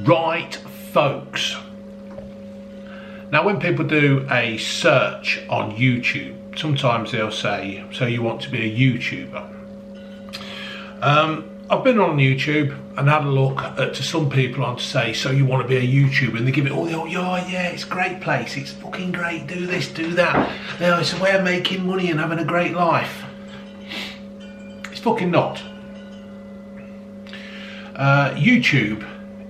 Right, folks. Now, when people do a search on YouTube, sometimes they'll say, so you want to be a YouTuber? I've been on YouTube and had a look to some people on to say, so you want to be a YouTuber? And they give it all the old, yeah, it's a great place, it's fucking great, do this, do that. Now, it's a way of making money and having a great life. It's fucking not. YouTube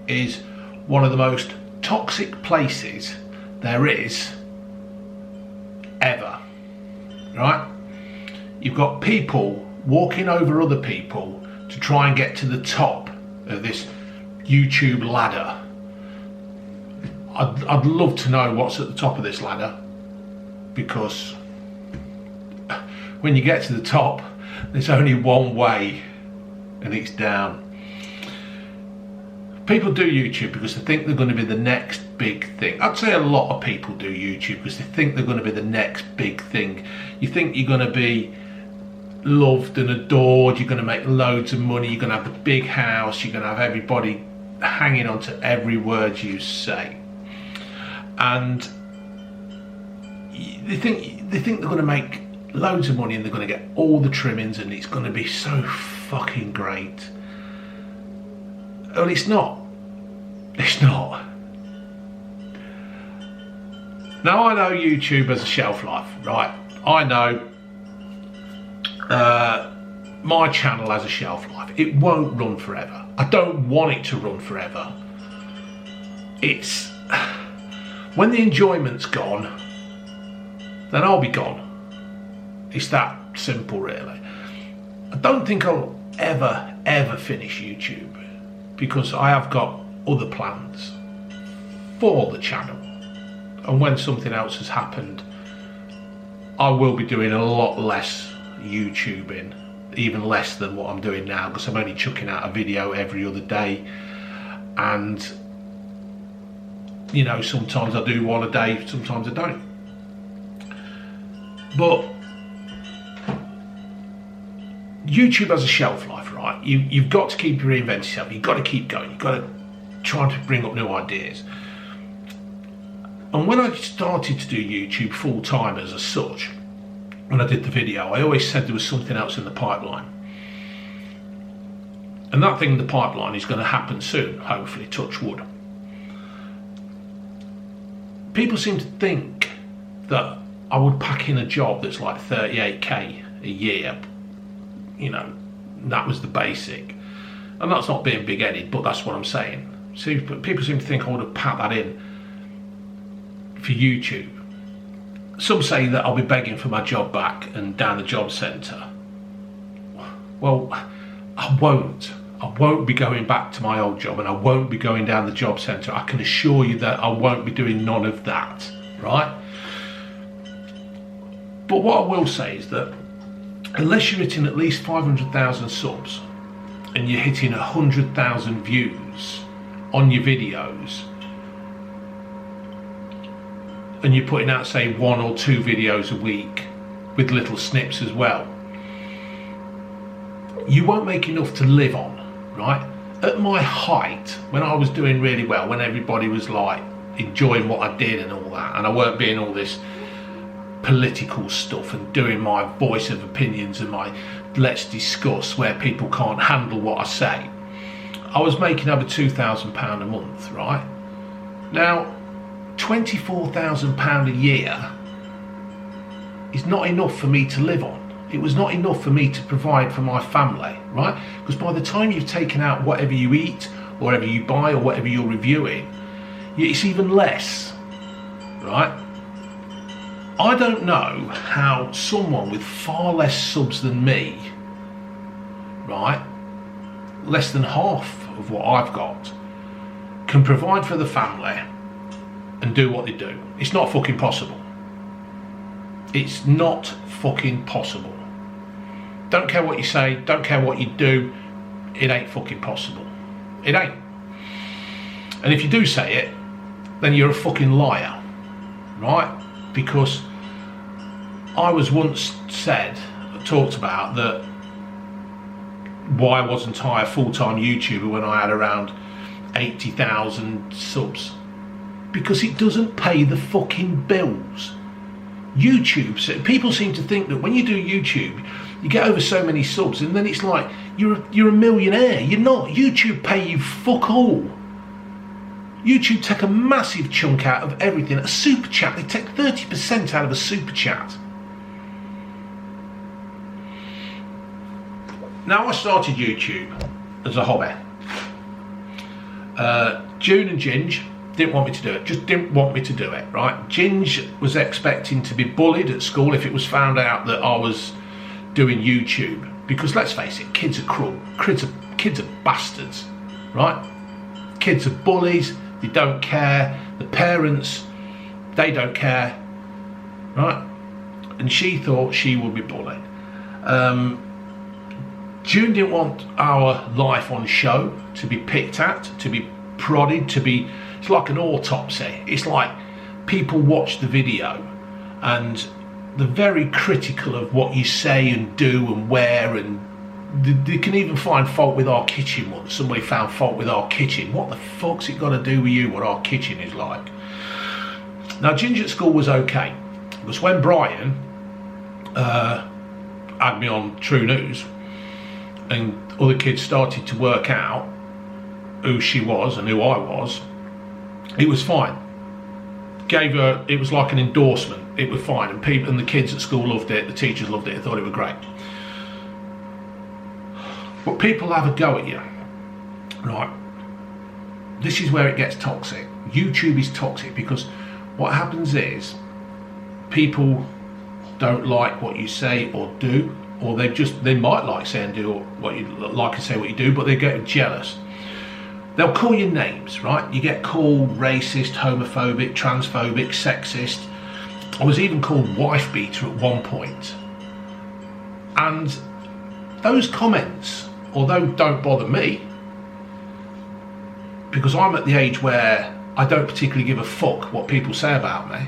is one of the most toxic places there is ever, right? You've got people walking over other people to try and get to the top of this YouTube ladder. I'd love to know what's at the top of this ladder, because when you get to the top, there's only one way, and it's down. People do YouTube because they think they're going to be the next big thing. I'd say a lot of people do YouTube because they think they're going to be the next big thing. You think you're going to be loved and adored, you're going to make loads of money, you're going to have the big house, you're going to have everybody hanging on to every word you say. And they think they're going to make loads of money and they're going to get all the trimmings and it's going to be so fucking great. Well, it's not. It's not. Now, I know YouTube has a shelf life, right? I know my channel has a shelf life. It won't run forever. I don't want it to run forever. It's when the enjoyment's gone, then I'll be gone. It's that simple, really. I don't think I'll ever finish YouTube, because I have got other plans for the channel, and when something else has happened, I will be doing a lot less YouTubing, even less than what I'm doing now, because I'm only chucking out a video every other day, and you know, sometimes I do one a day, sometimes I don't. But YouTube has a shelf life, right? You've got to keep reinventing yourself. You've got to keep going. You've got to try to bring up new ideas. And when I started to do YouTube full time as such, when I did the video, I always said there was something else in the pipeline. And that thing in the pipeline is going to happen soon, hopefully, touch wood. People seem to think that I would pack in a job that's like 38k a year. You know, that was the basic. And that's not being big-headed, but that's what I'm saying. See, people seem to think I would have packed that in for YouTube. Some say that I'll be begging for my job back and down the job centre. Well, I won't. I won't be going back to my old job, and I won't be going down the job centre. I can assure you that I won't be doing none of that, right? But what I will say is that unless you're hitting at least 500,000 subs and you're hitting 100,000 views on your videos, and you're putting out, say, 1 or 2 videos a week with little snips as well, you won't make enough to live on, right? At my height, when I was doing really well, when everybody was like enjoying what I did and all that, and I weren't being all this political stuff and doing my voice of opinions and my let's discuss where people can't handle what I say, I was making over £2,000 a month, right? Now, £24,000 a year is not enough for me to live on. It was not enough for me to provide for my family, right? Because by the time you've taken out whatever you eat, whatever you buy, or whatever you're reviewing, it's even less, right? I don't know how someone with far less subs than me, right, less than half of what I've got, can provide for the family and do what they do. It's not fucking possible. It's not fucking possible. Don't care what you say, don't care what you do, it ain't fucking possible. It ain't. And if you do say it, then you're a fucking liar, right? Because I was once talked about that why wasn't I a full-time YouTuber when I had around 80,000 subs, because it doesn't pay the fucking bills. YouTube, so people seem to think that when you do YouTube, you get over so many subs and then it's like you're a millionaire. You're not. YouTube pay you fuck all. YouTube take a massive chunk out of everything. A super chat, they take 30% out of a super chat. Now, I started YouTube as a hobby. June and Ginge didn't want me to do it, just didn't want me to do it, right? Ginge was expecting to be bullied at school if it was found out that I was doing YouTube, because let's face it, kids are cruel, kids are bastards, right? Kids are bullies, they don't care, the parents, they don't care, right? And she thought she would be bullied. June didn't want our life on show to be picked at, to be prodded, to be, it's like an autopsy. It's like people watch the video and they're very critical of what you say and do and wear, and they can even find fault with our kitchen once. Somebody found fault with our kitchen. What the fuck's it got to do with you, what our kitchen is like? Now, Ginger at school was okay, because when Brian had me on True News and other kids started to work out who she was and who I was, it was fine. Gave her, it was like an endorsement. It was fine, and people and the kids at school loved it, the teachers loved it, they thought it was great. But people have a go at you, right? This is where it gets toxic. YouTube is toxic because what happens is people don't like what you say or do, or they might like say and do what you like and say what you do, but they get jealous. They'll call you names, right? You get called racist, homophobic, transphobic, sexist. I was even called wife beater at one point. And those comments, although don't bother me, because I'm at the age where I don't particularly give a fuck what people say about me,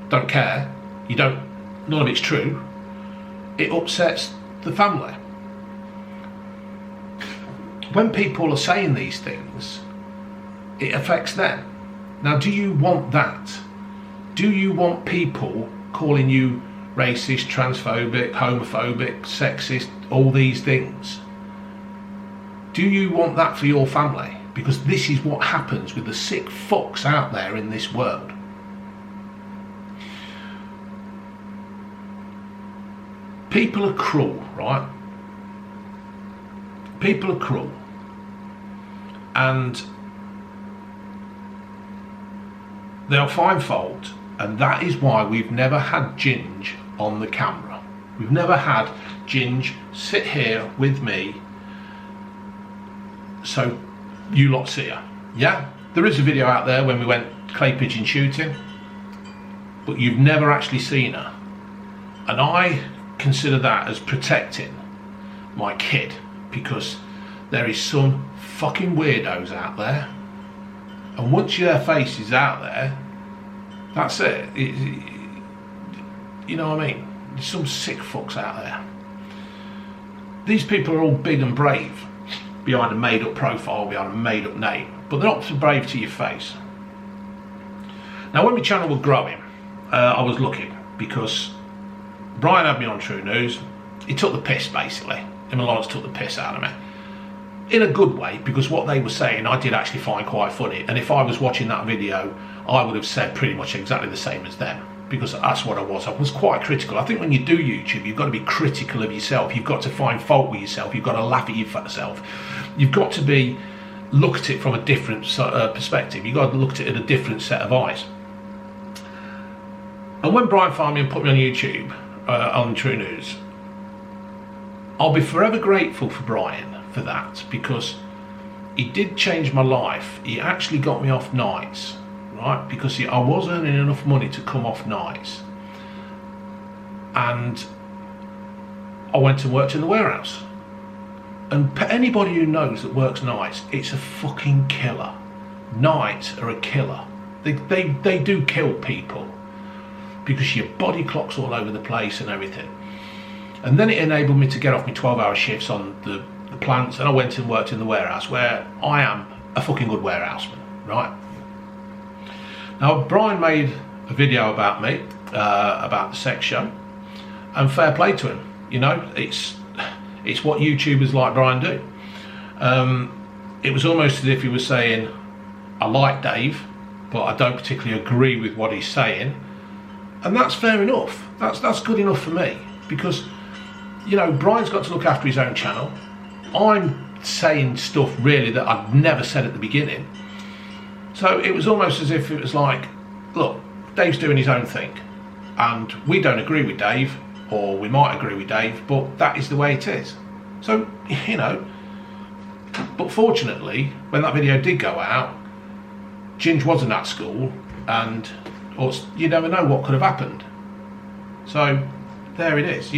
don't care, none of it's true, it upsets the family. When people are saying these things, it affects them. Now, do you want that? Do you want people calling you racist, transphobic, homophobic, sexist, all these things? Do you want that for your family? Because this is what happens with the sick fucks out there in this world. People are cruel, right? People are cruel. And they'll find fault, and that is why we've never had Ginge on the camera. We've never had Ginge sit here with me so you lot see her. Yeah, there is a video out there when we went clay pigeon shooting, but you've never actually seen her. And I consider that as protecting my kid, because there is some fucking weirdos out there, and once their face is out there, that's it. You know what I mean? There's some sick fucks out there. These people are all big and brave behind a made-up profile, behind a made-up name, but they're not so brave to your face. Now, when my channel was growing, I was looking, because Brian had me on True News. He took the piss, basically. Him and Lawrence took the piss out of me. In a good way, because what they were saying I did actually find quite funny, and if I was watching that video I would have said pretty much exactly the same as them, because that's what I was quite critical. I think when you do YouTube, you've got to be critical of yourself, you've got to find fault with yourself, you've got to laugh at yourself, you've got to look at it from a different perspective, you've got to look at it in a different set of eyes. And when Brian found me and put me on YouTube, on True News, I'll be forever grateful for Brian for that, because he did change my life. He actually got me off nights, right? Because I was earning enough money to come off nights, and I went and worked in the warehouse. And anybody who knows that works nights, it's a fucking killer. Nights are a killer. They do kill people, because your body clock's all over the place and everything. And then it enabled me to get off my 12-hour shifts on the plants, and I went and worked in the warehouse, where I am a fucking good warehouseman, right? Now, Brian made a video about me, about the sex show, and fair play to him. You know, it's what YouTubers like Brian do. It was almost as if he was saying, I like Dave, but I don't particularly agree with what he's saying. And that's fair enough. That's good enough for me, because, you know, Brian's got to look after his own channel. I'm saying stuff really that I've never said at the beginning. So it was almost as if it was like, look, Dave's doing his own thing, and we don't agree with Dave, or we might agree with Dave, but that is the way it is. So, you know, but fortunately, when that video did go out, Ginge wasn't at school, and you never know what could have happened. So there it is.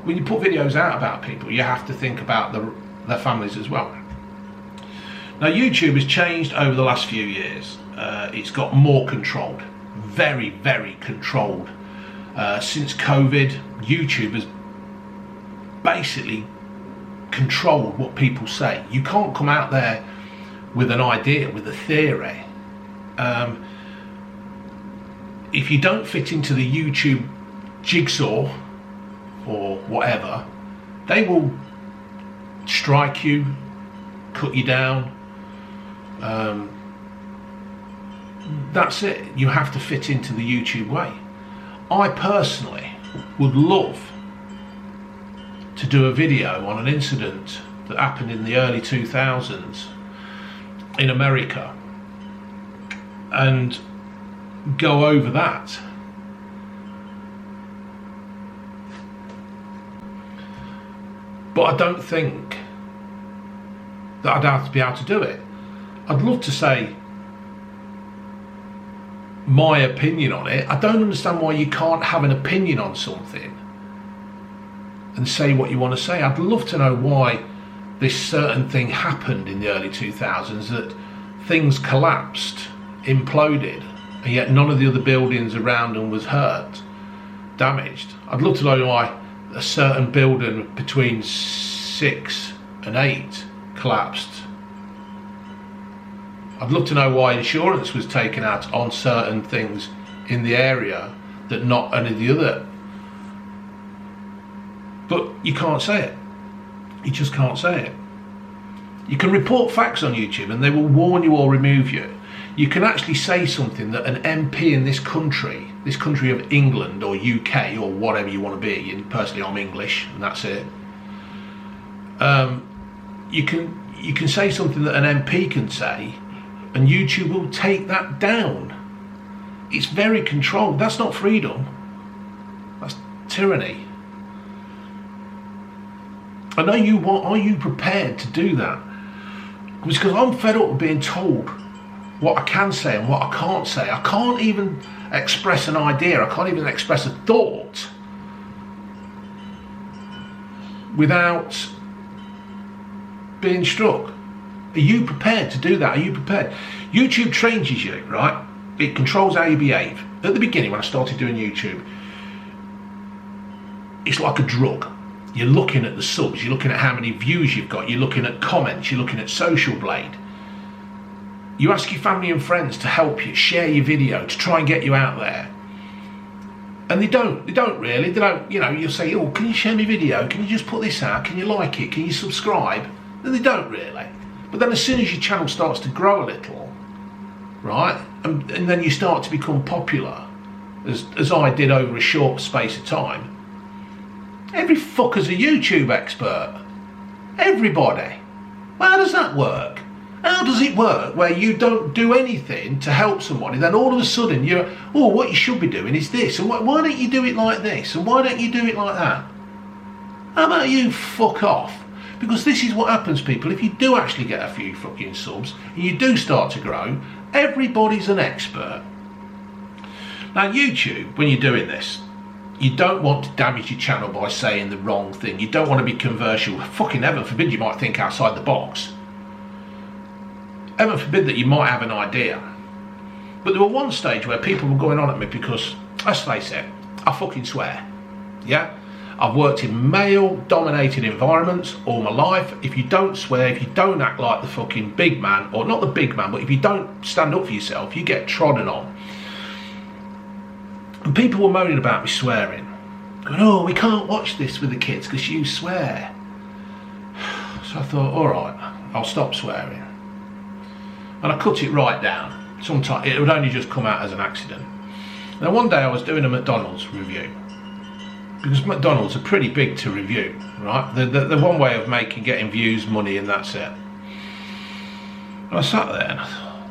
When you put videos out about people, you have to think about their families as well. Now, YouTube has changed over the last few years. It's got more controlled, very, very controlled. Since COVID, YouTube has basically controlled what people say. You can't come out there with an idea, with a theory. If you don't fit into the YouTube jigsaw or whatever, they will strike you, cut you down. That's it. You have to fit into the YouTube way. I personally would love to do a video on an incident that happened in the early 2000s in America and go over that. But I don't think that I'd have to be able to do it. I'd love to say my opinion on it. I don't understand why you can't have an opinion on something and say what you want to say. I'd love to know why this certain thing happened in the early 2000s, that things collapsed, imploded, and yet none of the other buildings around them was hurt, damaged. I'd love to know why a certain building between 6 and 8 collapsed. I'd love to know why insurance was taken out on certain things in the area that not any of the other. But you can't say it. You just can't say it. You can report facts on YouTube and they will warn you or remove you. You can actually say something that an MP in this country of England or UK or whatever you want to be, and personally I'm English and that's it. You can say something that an MP can say, and YouTube will take that down. It's very controlled. That's not freedom. That's tyranny. I know you want. Are you prepared to do that? Because I'm fed up with being told what I can say and what I can't say. I can't even express an idea. I can't even express a thought without being struck. Are you prepared to do that? Are you prepared? YouTube changes you, right? It controls how you behave. At the beginning, when I started doing YouTube, it's like a drug. You're looking at the subs, you're looking at how many views you've got, you're looking at comments, you're looking at Social Blade. You ask your family and friends to help you, share your video, to try and get you out there. And they don't really. They don't, you know, you'll say, oh, can you share my video? Can you just put this out? Can you like it? Can you subscribe? And they don't really. But then as soon as your channel starts to grow a little, right, and then you start to become popular, as I did over a short space of time, every fucker's a YouTube expert. Everybody. Well, how does that work? How does it work where you don't do anything to help somebody, then all of a sudden you're, oh, what you should be doing is this, and why don't you do it like this, and why don't you do it like that? How about you fuck off? Because this is what happens, people. If you do actually get a few fucking subs, and you do start to grow, everybody's an expert. Now, YouTube, when you're doing this, you don't want to damage your channel by saying the wrong thing. You don't want to be controversial. Fucking heaven forbid you might think outside the box. Heaven forbid that you might have an idea. But there was one stage where people were going on at me because, let's face it, I fucking swear. Yeah? I've worked in male-dominated environments all my life. If you don't swear, if you don't act like the fucking big man, or not the big man, but if you don't stand up for yourself, you get trodden on. And people were moaning about me swearing. Going, oh, we can't watch this with the kids because you swear. So I thought, all right, I'll stop swearing. And I cut it right down. Sometimes it would only just come out as an accident. Now one day I was doing a McDonald's review, because McDonald's are pretty big to review, right? They're one way of getting views, money, and that's it. And I sat there and I thought,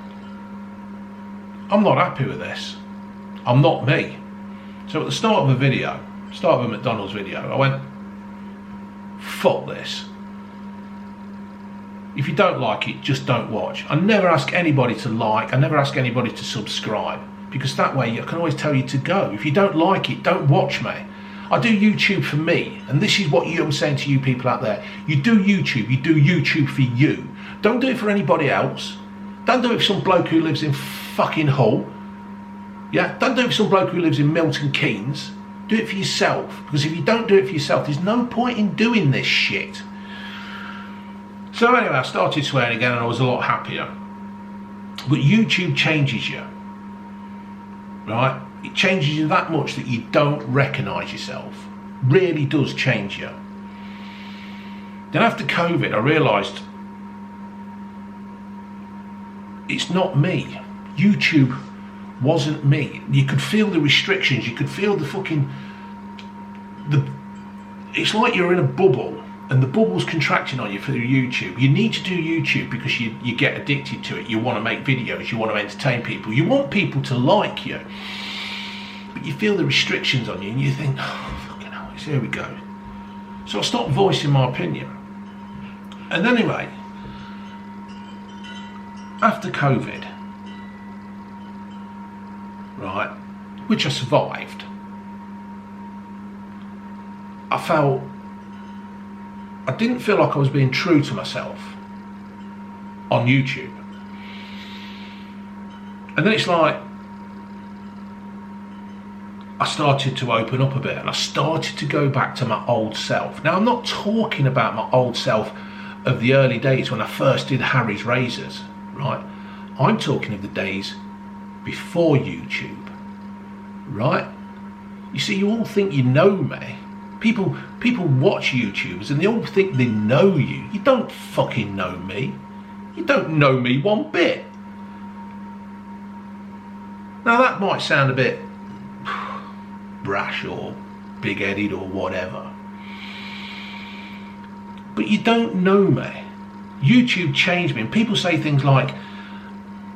I'm not happy with this. I'm not me. So at the start of a McDonald's video, I went, fuck this. If you don't like it, just don't watch. I never ask anybody to like, I never ask anybody to subscribe, because that way I can always tell you to go. If you don't like it, don't watch me. I do YouTube for me, and this is what I'm saying to you people out there. You do YouTube for you. Don't do it for anybody else. Don't do it for some bloke who lives in fucking Hull. Yeah, don't do it for some bloke who lives in Milton Keynes. Do it for yourself, because if you don't do it for yourself, there's no point in doing this shit. So anyway, I started swearing again and I was a lot happier. But YouTube changes you, right? It changes you that much that you don't recognise yourself. Really does change you. Then after COVID, I realised it's not me. YouTube wasn't me. You could feel the restrictions, you could feel the fucking, it's like you're in a bubble and the bubble's contracting on you through YouTube. You need to do YouTube because you get addicted to it. You want to make videos, you want to entertain people, you want people to like you. But you feel the restrictions on you and you think, oh, fucking hell, here we go. So I stopped voicing my opinion. And anyway, after COVID, right, which I survived, I didn't feel like I was being true to myself on YouTube. And then it's like, I started to open up a bit and I started to go back to my old self. Now I'm not talking about my old self of the early days when I first did Harry's Razors, right? I'm talking of the days before YouTube, right? You see, you all think you know me. People watch YouTubers and they all think they know you. You don't fucking know me. You don't know me one bit. Now that might sound a bit brash or big-headed or whatever, but you don't know me. YouTube changed me, and people say things like,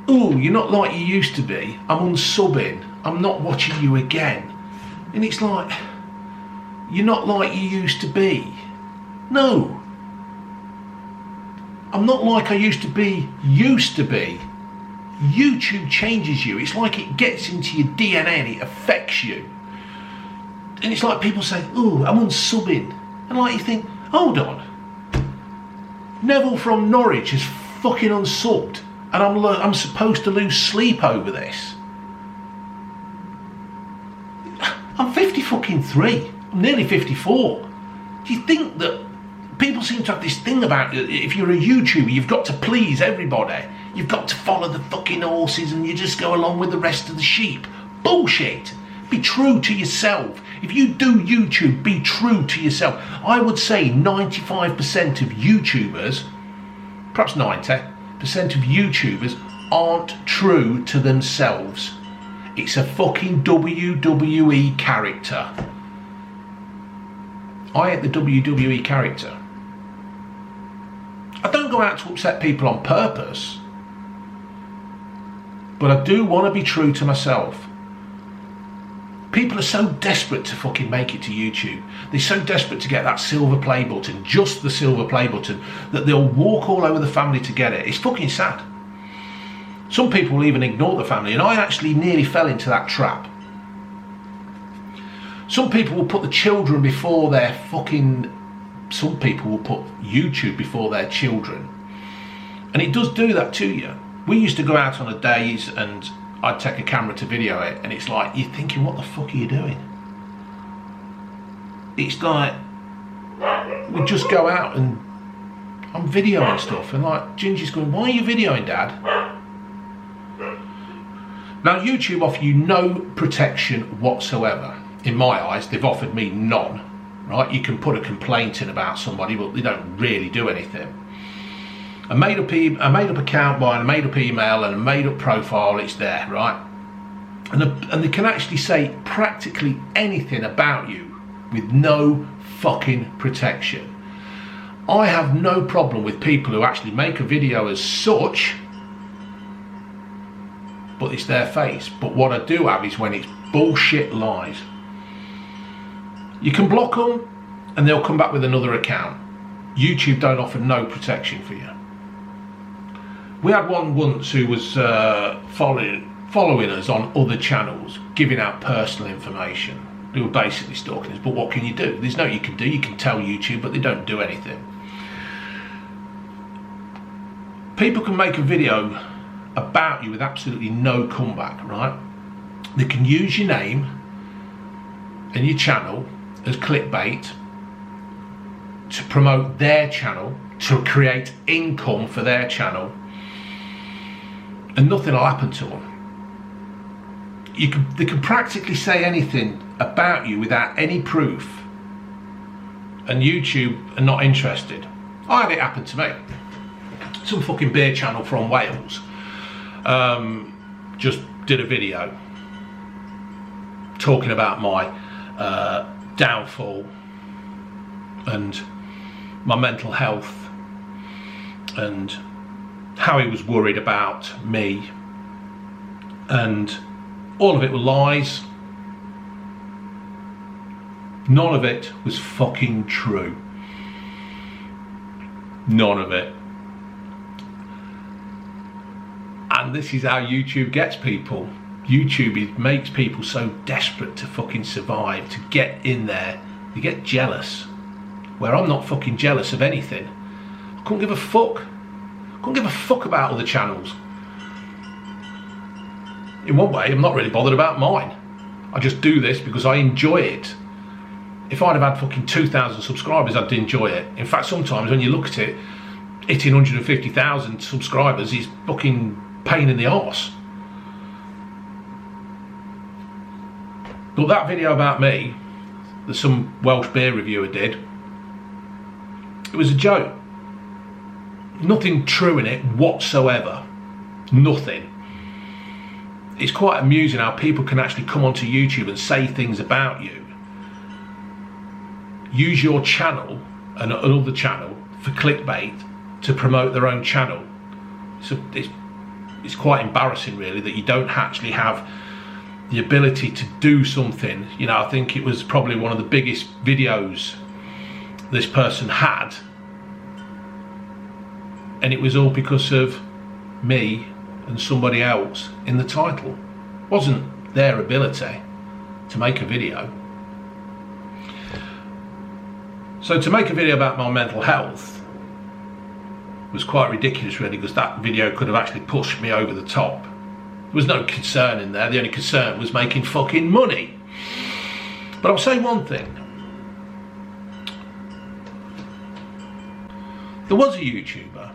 oh, you're not like you used to be, I'm unsubbing, I'm not watching you again. And it's like, you're not like you used to be. No, I'm not like I used to be. YouTube changes you. It's like it gets into your DNA and it affects you. And it's like people say, oh, I'm unsubbing. And like you think, hold on, Neville from Norwich is fucking unsubbed and I'm supposed to lose sleep over this. I'm 53. I'm nearly 54. Do you think that people seem to have this thing about, if you're a YouTuber, you've got to please everybody. You've got to follow the fucking horses and you just go along with the rest of the sheep. Bullshit. Be true to yourself. If you do YouTube, be true to yourself. I would say 95% of YouTubers, perhaps 90% of YouTubers aren't true to themselves. It's a fucking WWE character. I ain't the WWE character. I don't go out to upset people on purpose, but I do want to be true to myself. People are so desperate to fucking make it to YouTube. They're so desperate to get that silver play button, just the silver play button, that they'll walk all over the family to get it. It's fucking sad. Some people will even ignore the family, and I actually nearly fell into that trap. Some people will put the children before their fucking... Some people will put YouTube before their children. And it does do that to you. We used to go out on a days and I'd take a camera to video it, and it's like, you're thinking, what the fuck are you doing? it's like we just go out and I'm videoing stuff, and like Ginger's going, why are you videoing, Dad? Now YouTube offer you no protection whatsoever. In my eyes, they've offered me none, right? You can put a complaint in about somebody, but they don't really do anything. A made up account by a made up email and a made up profile, it's there, right? And they can actually say practically anything about you with no fucking protection. I have no problem with people who actually make a video as such, but it's their face. But what I do have is when it's bullshit lies. You can block them and they'll come back with another account. YouTube don't offer no protection for you. We had one once who was following us on other channels, giving out personal information. They were basically stalking us, but what can you do? There's no you can do. You can tell YouTube, but they don't do anything. People can make a video about you with absolutely no comeback, right? They can use your name and your channel as clickbait to promote their channel, to create income for their channel, and nothing will happen to them. They can practically say anything about you without any proof, and YouTube are not interested. I had it happen to me. Some fucking beer channel from Wales just did a video talking about my downfall and my mental health and how he was worried about me, and all of it were lies. None of it was fucking true. None of it. And this is how YouTube gets people. YouTube makes people so desperate to fucking survive, to get in there. They get jealous. Where I'm not fucking jealous of anything. I couldn't give a fuck. I couldn't give a fuck about other channels. In one way, I'm not really bothered about mine. I just do this because I enjoy it. If I'd have had fucking 2,000 subscribers, I'd enjoy it. In fact, sometimes when you look at it, hitting 150,000 subscribers is fucking pain in the arse. But that video about me, that some Welsh beer reviewer did, it was a joke. Nothing true in it whatsoever. Nothing. It's quite amusing how people can actually come onto YouTube and say things about you. Use your channel and another channel for clickbait to promote their own channel. So it's quite embarrassing really that you don't actually have the ability to do something. You know, I think it was probably one of the biggest videos this person had, and it was all because of me and somebody else in the title. It wasn't their ability to make a video. So to make a video about my mental health was quite ridiculous really, because that video could have actually pushed me over the top. There was no concern in there. The only concern was making fucking money. But I'll say one thing. There was a YouTuber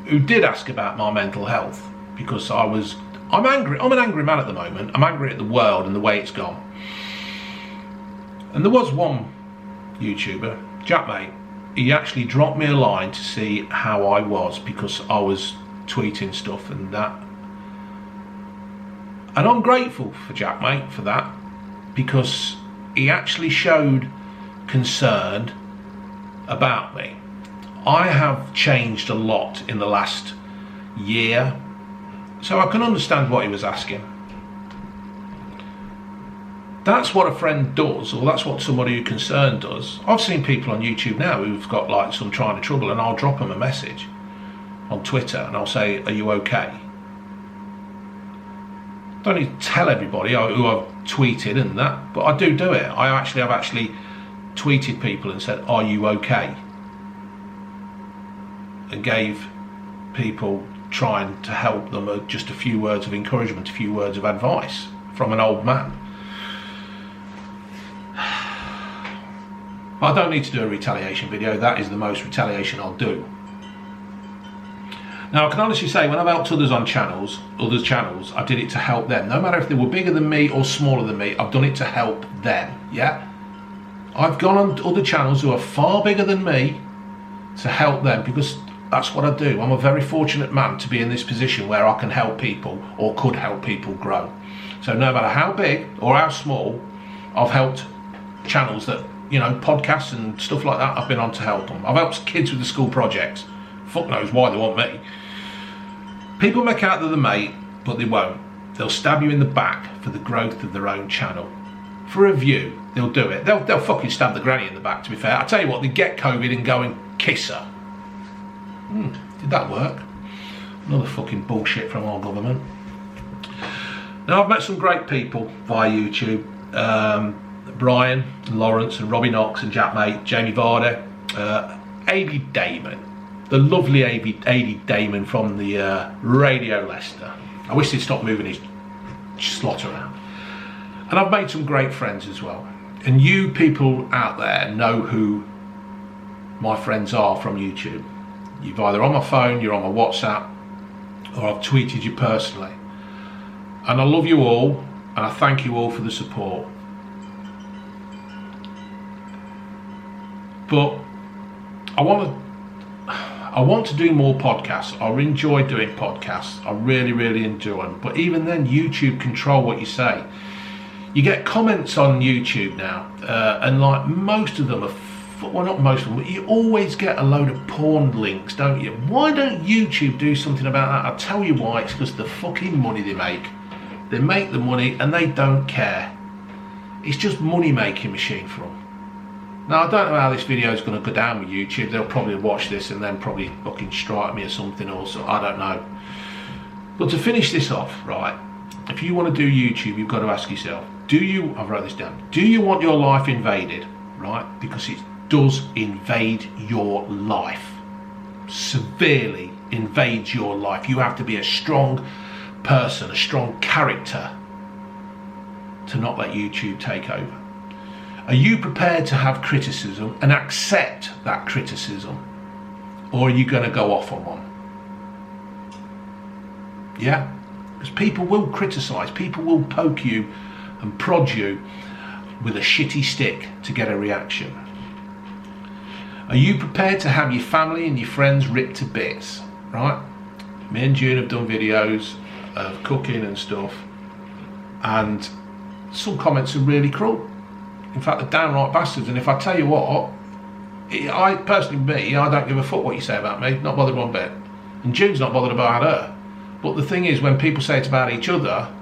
who did ask about my mental health, because I'm angry. I'm an angry man at the moment. I'm angry at the world and the way it's gone. And there was one YouTuber, Jack Mate, he actually dropped me a line to see how I was, because I was tweeting stuff and that. And I'm grateful for Jack Mate for that, because he actually showed concern about me. I have changed a lot in the last year, so I can understand what he was asking. That's what a friend does, or that's what somebody who's concerned does. I've seen people on YouTube now who've got like some trying to trouble, and I'll drop them a message on Twitter and I'll say, are you okay? Don't need to tell everybody who I've tweeted and that, but I do it. I've actually tweeted people and said, are you okay? And gave people, trying to help them, just a few words of encouragement, a few words of advice from an old man. I don't need to do a retaliation video. That is the most retaliation I'll do. Now, I can honestly say, when I've helped others on others' channels, I did it to help them. No matter if they were bigger than me or smaller than me, I've done it to help them, yeah? I've gone on other channels who are far bigger than me to help them, because that's what I do. I'm a very fortunate man to be in this position where I can help people, or could help people grow. So no matter how big or how small, I've helped channels that, you know, podcasts and stuff like that, I've been on to help them. I've helped kids with the school projects. Fuck knows why they want me. People make out they're the mate, but they won't. They'll stab you in the back for the growth of their own channel. For a view, they'll do it. They'll fucking stab the granny in the back, to be fair. I tell you what, they get COVID and go and kiss her. Did that work? Another fucking bullshit from our government. Now, I've met some great people via YouTube. Brian, and Lawrence, and Robbie Knox, and Jack Mate, Jamie Vardy, Ady Damon. The lovely Ady Damon from the Radio Leicester. I wish he'd stop moving his slot around. And I've made some great friends as well. And you people out there know who my friends are from YouTube. You've either on my phone, you're on my WhatsApp, or I've tweeted you personally. And I love you all, and I thank you all for the support. But I want to do more podcasts. I enjoy doing podcasts. I really, really enjoy them. But even then, YouTube control what you say. You get comments on YouTube now, and like most of them are, well, not most of them, but you always get a load of porn links, don't you? Why don't YouTube do something about that? I'll tell you why. It's because the fucking money they make. They make the money and they don't care. It's just money making machine for them. Now, I don't know how this video is going to go down with YouTube. They'll probably watch this and then probably fucking strike me or something, or so, I don't know. But to finish this off, right, if you want to do YouTube, you've got to ask yourself, I wrote this down, do you want your life invaded, right? Because it does invade your life. Severely invades your life. You have to be a strong person, a strong character to not let YouTube take over. Are you prepared to have criticism and accept that criticism? Or are you going to go off on one? Yeah? Because people will criticise, people will poke you and prod you with a shitty stick to get a reaction. Are you prepared to have your family and your friends ripped to bits? Right? Me and June have done videos of cooking and stuff, and some comments are really cruel. In fact, they're downright bastards. And if I tell you what, I personally, I don't give a fuck what you say about me, not bothered one bit. And June's not bothered about her. But the thing is, when people say it's about each other,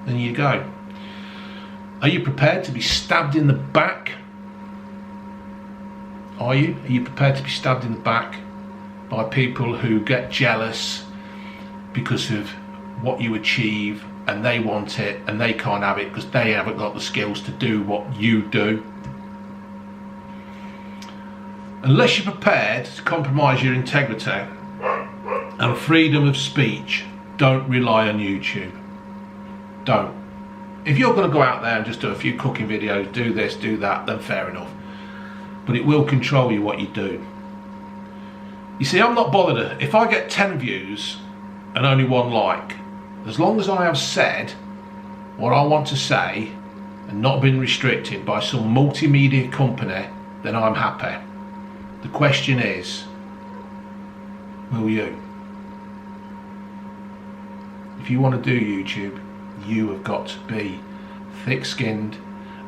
then you go. Are you prepared to be stabbed in the back? Are you? Are you prepared to be stabbed in the back by people who get jealous because of what you achieve, and they want it and they can't have it because they haven't got the skills to do what you do? Unless you're prepared to compromise your integrity and freedom of speech, don't rely on YouTube. Don't. If you're going to go out there and just do a few cooking videos, do this, do that, then fair enough. But it will control you what you do. You see, I'm not bothered if I get 10 views and only 1 like. As long as I have said what I want to say and not been restricted by some multimedia company, then I'm happy. The question is, will you? If you want to do YouTube, you have got to be thick-skinned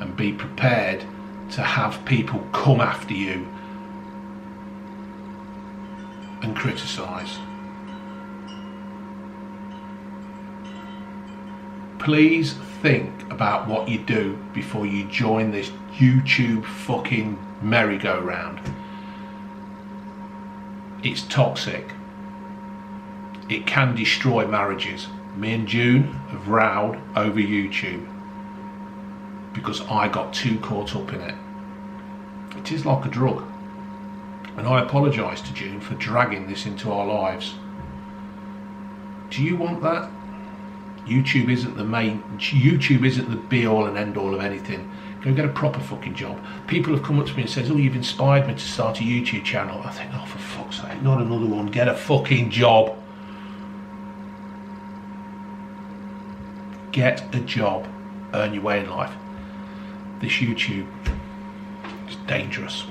and be prepared to have people come after you and criticise. Please think about what you do before you join this YouTube fucking merry-go-round. It's toxic. It can destroy marriages. Me and June have rowed over YouTube because I got too caught up in it. It is like a drug. And I apologise to June for dragging this into our lives. Do you want that? YouTube isn't the be all and end all of anything. Go get a proper fucking job. People have come up to me and says, oh, you've inspired me to start a YouTube channel. I think, oh, for fuck's sake, not another one. Get a fucking job. Get a job. Earn your way in life. This YouTube is dangerous.